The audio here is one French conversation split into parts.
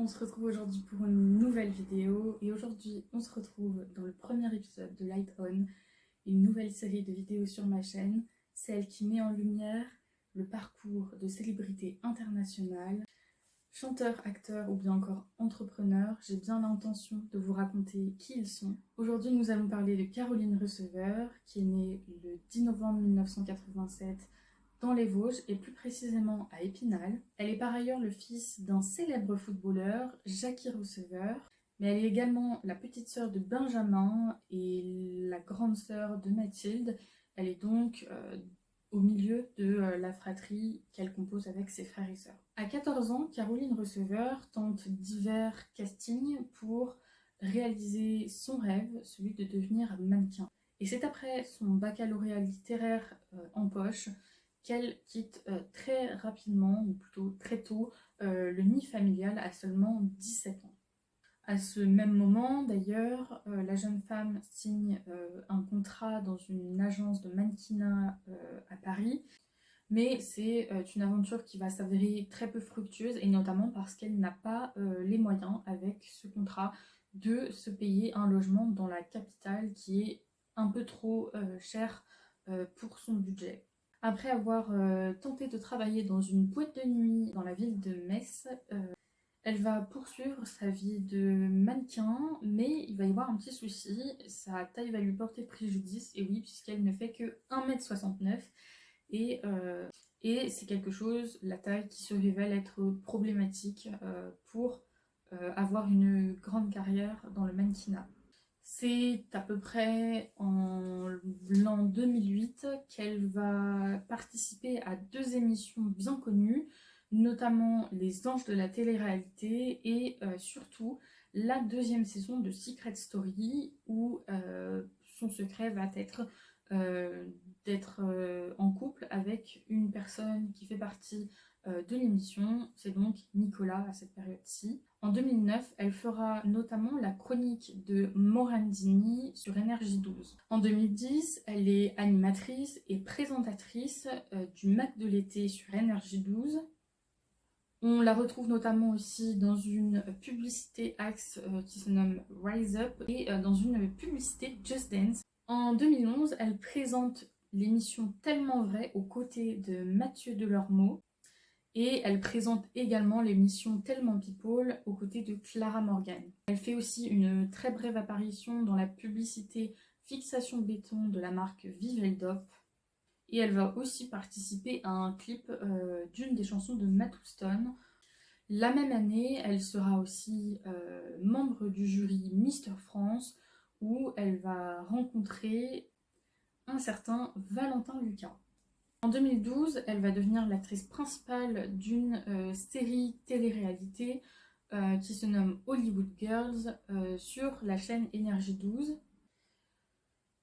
on se retrouve aujourd'hui pour une nouvelle vidéo et aujourd'hui on se retrouve dans le premier épisode de Light On, une nouvelle série de vidéos sur ma chaîne, celle qui met en lumière le parcours de célébrités internationales, chanteurs, acteurs ou bien encore entrepreneurs. J'ai bien l'intention de vous raconter qui ils sont. Aujourd'hui nous allons parler de Caroline Receveur qui est née le 10 novembre 1987 dans les Vosges et plus précisément à Épinal. Elle est par ailleurs le fils d'un célèbre footballeur, Jackie Receveur, mais elle est également la petite sœur de Benjamin et la grande sœur de Mathilde. Elle est donc au milieu de la fratrie qu'elle compose avec ses frères et sœurs. À 14 ans, Caroline Receveur tente divers castings pour réaliser son rêve, celui de devenir mannequin. Et c'est après son baccalauréat littéraire en poche qu'elle quitte très rapidement, ou plutôt très tôt, le nid familial à seulement 17 ans. À ce même moment, d'ailleurs, la jeune femme signe un contrat dans une agence de mannequinat à Paris, mais c'est une aventure qui va s'avérer très peu fructueuse, et notamment parce qu'elle n'a pas les moyens, avec ce contrat, de se payer un logement dans la capitale qui est un peu trop cher pour son budget. Après avoir tenté de travailler dans une boîte de nuit dans la ville de Metz, elle va poursuivre sa vie de mannequin, mais il va y avoir un petit souci, sa taille va lui porter préjudice, et oui, puisqu'elle ne fait que 1,69 m, et c'est quelque chose, la taille, qui se révèle être problématique pour avoir une grande carrière dans le mannequinat. C'est à peu près en l'an 2008 qu'elle va participer à 2 émissions bien connues, notamment Les Anges de la télé-réalité et surtout la 2e saison de Secret Story, où son secret va être d'être en couple avec une personne qui fait partie de l'émission, c'est donc Nicolas à cette période-ci. En 2009, elle fera notamment la chronique de Morandini sur Énergie 12. En 2010, elle est animatrice et présentatrice du Mac de l'été sur Énergie 12. On la retrouve notamment aussi dans une publicité Axe qui se nomme Rise Up et dans une publicité Just Dance. En 2011, elle présente l'émission Tellement Vrai aux côtés de Mathieu Delormeau. Et elle présente également l'émission Tellement People aux côtés de Clara Morgan. Elle fait aussi une très brève apparition dans la publicité Fixation Béton de la marque Viveldop. Et elle va aussi participer à un clip d'une des chansons de Matt Houston. La même année, elle sera aussi membre du jury Mister France, où elle va rencontrer un certain Valentin Lucas. En 2012, elle va devenir l'actrice principale d'une série télé-réalité qui se nomme Hollywood Girls sur la chaîne Énergie 12.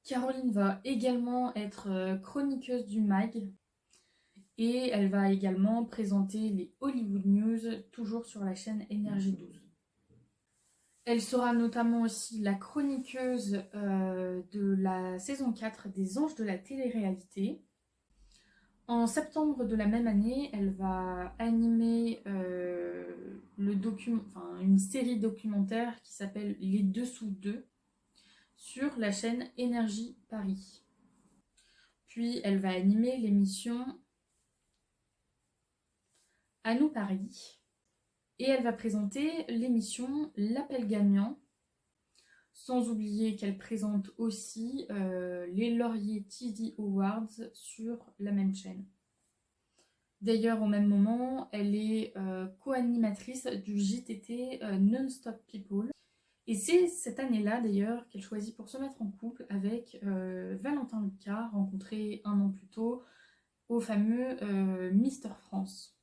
Caroline va également être chroniqueuse du MAG et elle va également présenter les Hollywood News, toujours sur la chaîne Énergie 12. Elle sera notamment aussi la chroniqueuse de la saison 4 des Anges de la télé-réalité. En septembre de la même année, elle va animer une série documentaire qui s'appelle Les Dessous d'eux sur la chaîne Énergie Paris. Puis elle va animer l'émission À nous Paris et elle va présenter l'émission L'Appel gagnant, sans oublier qu'elle présente aussi les Lauriers TV Awards sur la même chaîne. D'ailleurs, au même moment, elle est co-animatrice du JTT Non-Stop People. Et c'est cette année-là, d'ailleurs, qu'elle choisit pour se mettre en couple avec Valentin Lucas, rencontré un an plus tôt au fameux Mister France.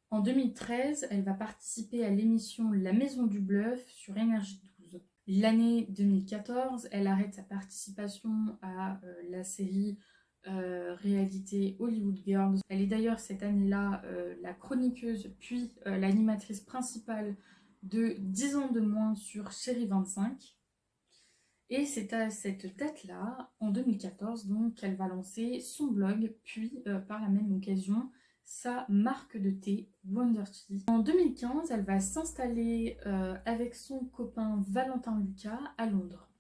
En 2013, elle va participer à l'émission La Maison du Bluff sur Énergie 12. L'année 2014, elle arrête sa participation à la série réalité Hollywood Girls. Elle est d'ailleurs cette année-là la chroniqueuse puis l'animatrice principale de 10 ans de moins sur Chérie 25. Et c'est à cette date-là, en 2014, donc, qu'elle va lancer son blog, puis par la même occasion sa marque de thé Wonder Tea. En 2015, elle va s'installer avec son copain Valentin Lucas à Londres.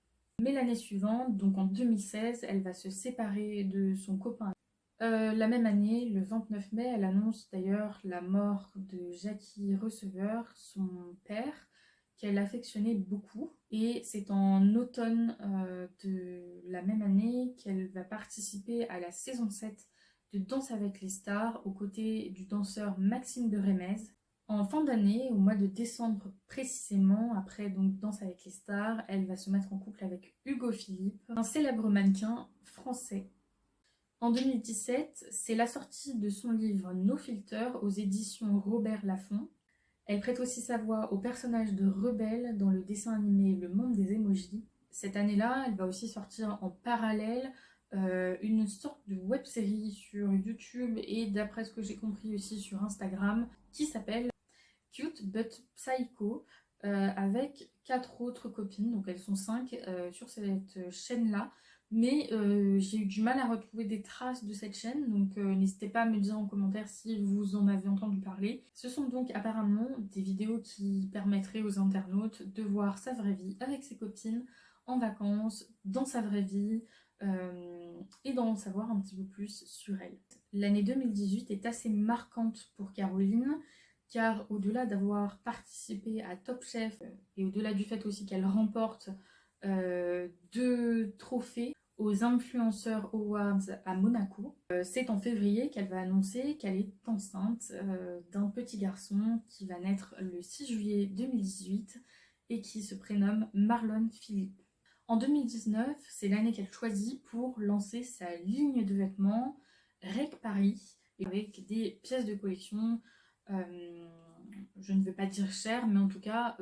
Mais l'année suivante, donc en 2016, elle va se séparer de son copain. La même année, le 29 mai, elle annonce d'ailleurs la mort de Jackie Receveur, son père, qu'elle affectionnait beaucoup. Et c'est en automne de la même année qu'elle va participer à la saison 7 de Danse avec les stars aux côtés du danseur Maxime de Rémez. En fin d'année, au mois de décembre précisément, après donc Danse avec les stars, elle va se mettre en couple avec Hugo Philippe, un célèbre mannequin français. En 2017, c'est la sortie de son livre No Filter aux éditions Robert Laffont. Elle prête aussi sa voix au personnage de Rebelle dans le dessin animé Le Monde des Emojis. Cette année-là, elle va aussi sortir en parallèle une sorte de web-série sur YouTube et d'après ce que j'ai compris aussi sur Instagram qui s'appelle Cute but Psycho avec 4 autres copines, donc elles sont 5 sur cette chaîne-là. Mais j'ai eu du mal à retrouver des traces de cette chaîne, donc n'hésitez pas à me dire en commentaire si vous en avez entendu parler. Ce sont donc apparemment des vidéos qui permettraient aux internautes de voir sa vraie vie avec ses copines, en vacances, dans sa vraie vie, et d'en savoir un petit peu plus sur elle. L'année 2018 est assez marquante pour Caroline, car au-delà d'avoir participé à Top Chef, et au-delà du fait aussi qu'elle remporte 2 trophées aux Influencers Awards à Monaco, c'est en février qu'elle va annoncer qu'elle est enceinte d'un petit garçon qui va naître le 6 juillet 2018 et qui se prénomme Marlon Philippe. En 2019, c'est l'année qu'elle choisit pour lancer sa ligne de vêtements Rec Paris, avec des pièces de collection, je ne vais pas dire chères, mais en tout cas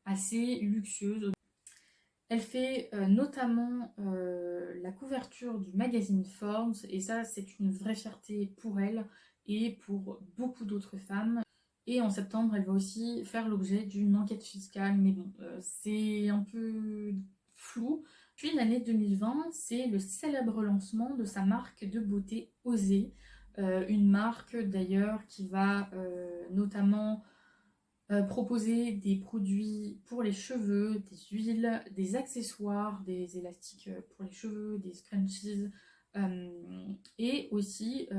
assez luxueuses. Elle fait notamment la couverture du magazine Forbes, et ça c'est une vraie fierté pour elle et pour beaucoup d'autres femmes. Et en septembre, elle va aussi faire l'objet d'une enquête fiscale, mais bon, c'est un peu flou. Puis l'année 2020, c'est le célèbre lancement de sa marque de beauté Osée, une marque d'ailleurs qui va notamment proposer des produits pour les cheveux, des huiles, des accessoires, des élastiques pour les cheveux, des scrunchies et aussi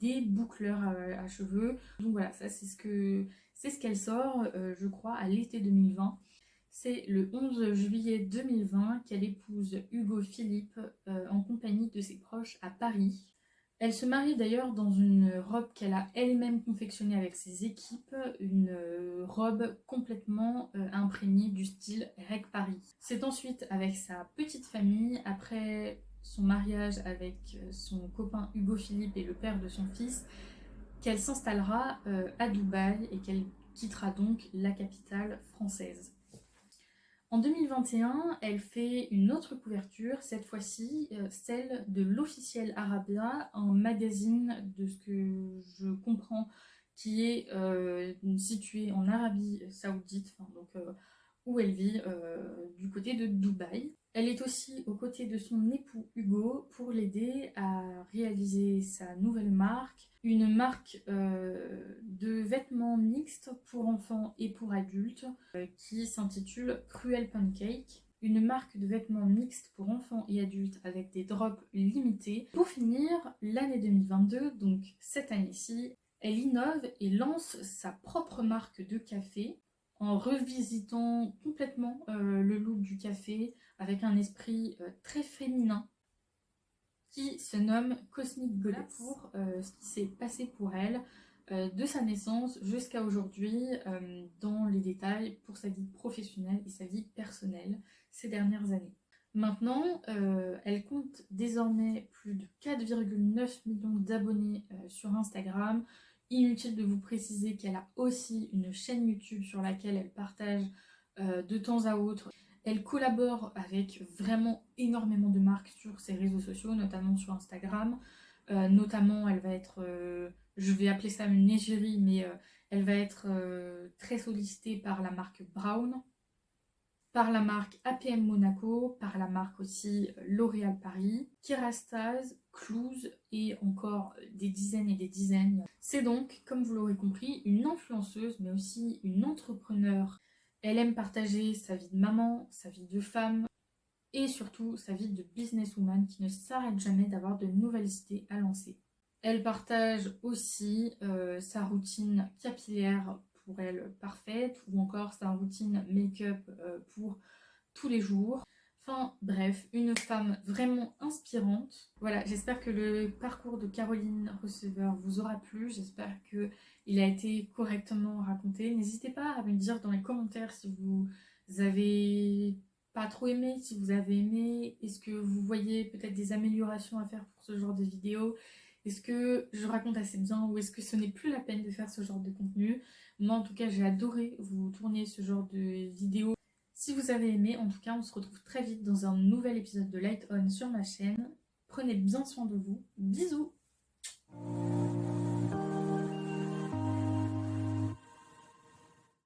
des boucleurs à cheveux. Donc voilà, ça c'est ce qu'elle sort, je crois, à l'été 2020. C'est le 11 juillet 2020 qu'elle épouse Hugo Philippe en compagnie de ses proches à Paris. Elle se marie d'ailleurs dans une robe qu'elle a elle-même confectionnée avec ses équipes, une robe complètement imprégnée du style Rec Paris. C'est ensuite avec sa petite famille, après son mariage avec son copain Hugo Philippe et le père de son fils, qu'elle s'installera à Dubaï et qu'elle quittera donc la capitale française. En 2021, elle fait une autre couverture, cette fois-ci celle de l'Officiel Arabia, un magazine de ce que je comprends qui est situé en Arabie Saoudite, donc où elle vit, du côté de Dubaï. Elle est aussi aux côtés de son époux Hugo pour l'aider à réaliser sa nouvelle marque, une marque de vêtements mixtes pour enfants et pour adultes qui s'intitule Cruel Pancake. Une marque de vêtements mixtes pour enfants et adultes avec des drops limités. Pour finir, l'année 2022, donc cette année-ci, elle innove et lance sa propre marque de café en revisitant complètement le look du café avec un esprit très féminin qui se nomme Cosmic Goddess. Pour ce qui s'est passé pour elle de sa naissance jusqu'à aujourd'hui dans les détails pour sa vie professionnelle et sa vie personnelle ces dernières années. Maintenant, elle compte désormais plus de 4,9 millions d'abonnés sur Instagram. Inutile de vous préciser qu'elle a aussi une chaîne YouTube sur laquelle elle partage de temps à autre. Elle collabore avec vraiment énormément de marques sur ses réseaux sociaux, notamment sur Instagram. Notamment, elle va être, je vais appeler ça une égérie, mais elle va être très sollicitée par la marque Brown, par la marque APM Monaco, par la marque aussi L'Oréal Paris, Kerastase, Clues et encore des dizaines et des dizaines. C'est donc, comme vous l'aurez compris, une influenceuse mais aussi une entrepreneure. Elle aime partager sa vie de maman, sa vie de femme et surtout sa vie de businesswoman qui ne s'arrête jamais d'avoir de nouvelles idées à lancer. Elle partage aussi sa routine capillaire pour elle parfaite ou encore sa routine make-up pour tous les jours. Enfin bref, une femme vraiment inspirante. Voilà, j'espère que le parcours de Caroline Receveur vous aura plu. J'espère qu'il a été correctement raconté. N'hésitez pas à me dire dans les commentaires si vous avez pas trop aimé, si vous avez aimé. Est-ce que vous voyez peut-être des améliorations à faire pour ce genre de vidéo? Est-ce que je raconte assez bien ou est-ce que ce n'est plus la peine de faire ce genre de contenu? Moi en tout cas j'ai adoré vous tourner ce genre de vidéo. Si vous avez aimé, en tout cas, on se retrouve très vite dans un nouvel épisode de Light On sur ma chaîne. Prenez bien soin de vous. Bisous!